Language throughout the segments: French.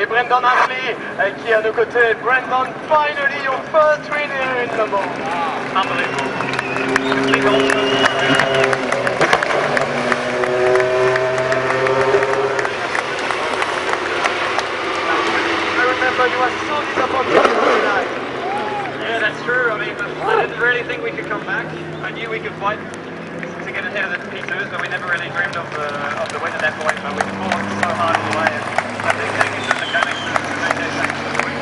Et Brendan Hartley qui est à nos côtés. Brendan, finally your first win here in Le Mans. Unbelievable. I remember you were so disappointed tonight. Yeah, that's true. I mean, I knew we could fight to get ahead of the P2s, but we never really dreamed of the win at that point. But we fought so hard all the way, and I think getting into the mechanics of the main day section of the week.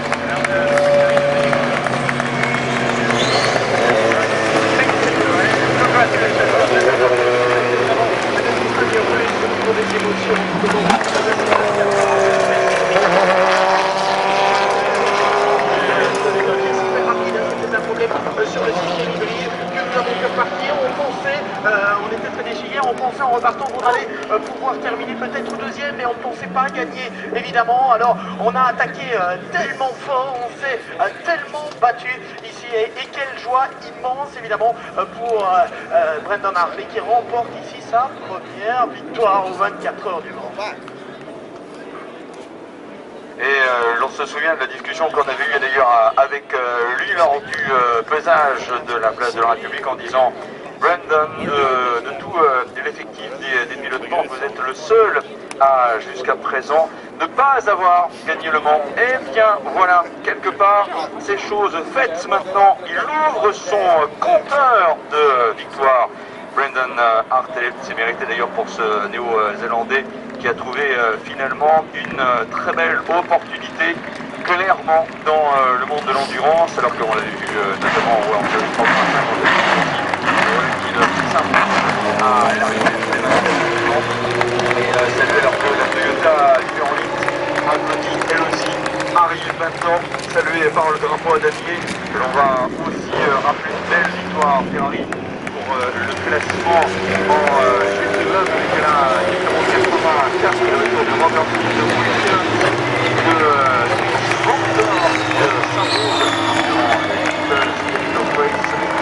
Sur le système hybride que nous avons pu repartir, on était très déchirés, on pensait en repartant qu'on allait pouvoir terminer peut-être deuxième, mais on ne pensait pas gagner évidemment. Alors on a attaqué tellement fort, on s'est tellement battu ici et quelle joie immense évidemment pour Brendan Hartley qui remporte ici sa première victoire aux 24 heures du Mans. Et l'on se souvient de la discussion qu'on avait eue d'ailleurs avec lui lors du pesage de la place de la République en disant Brendan, de tout l'effectif des pilotes de Mans, vous êtes le seul à jusqu'à présent ne pas avoir gagné le Mans. Eh bien voilà, quelque part, ces choses faites maintenant, il ouvre son compteur de victoire. Brendan Hartley, c'est mérité d'ailleurs pour ce néo-zélandais qui a trouvé finalement une très belle opportunité clairement dans le monde de l'endurance, alors qu'on l'avait vu notamment au World Series 35 qui s'impose à l'arrivée et saluer alors que la Toyota numéro 8 applaudie elle aussi arrive maintenant, saluée par le drapeau damier que l'on va aussi rappeler une belle victoire Ferrari le classement en Q2 avec la numéro 84 de Robert de Williams de Vauclore de Saint-Paul avec cette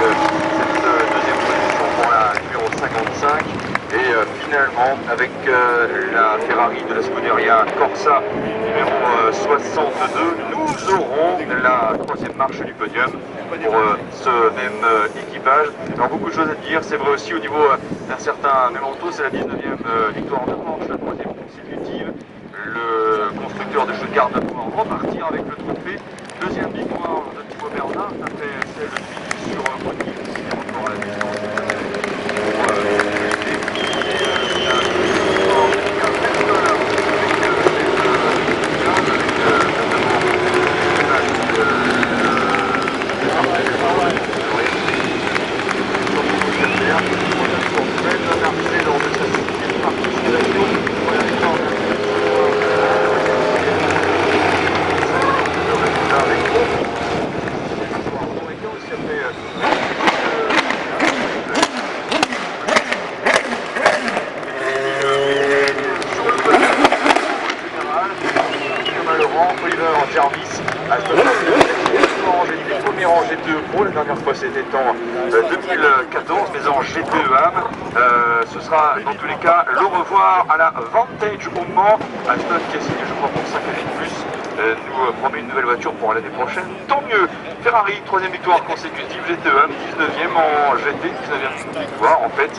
deuxième position pour la numéro 55 et finalement avec la Ferrari de la Scuderia Corsa numéro 62 nous aurons la troisième marche du podium pour ce même équipage. Alors beaucoup de choses à dire, c'est vrai aussi au niveau d'un certain Memento, c'est la 19e victoire de manche, la troisième consécutive. Le constructeur de Stuttgart va pouvoir repartir avec le trophée. Deuxième victoire de Thibaut Bernard, ça fait celle de sur Audi, c'est encore la distance Jarvis à le premier en G2 Pro, la dernière fois c'était en 2014, mais en G2 AM. Ce sera dans tous les cas le revoir à la Vantage au Mans. Aston qui a signé je crois pour 5 années de plus nous promet une nouvelle voiture pour l'année prochaine. Tant mieux. Ferrari, troisième victoire consécutive, GT AM, 19e en GT, 19e victoire en fait.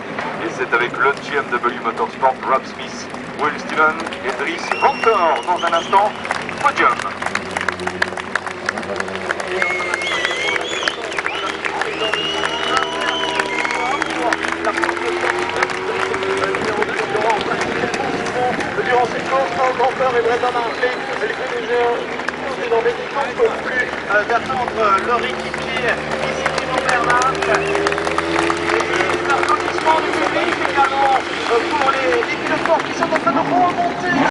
Et c'est avec le GMW Motorsport, Rob Smith, Will Steven et Dries Vanthoor dans un instant, podium. Durant cette course, Vanthoor et Brendan Hartley, les Vénézuéliens dans les distances ne peuvent plus d'attendre leur équipier ici, Thibaut Bernard. Et l'applaudissement du public également pour les pilotes qui sont en train de remonter.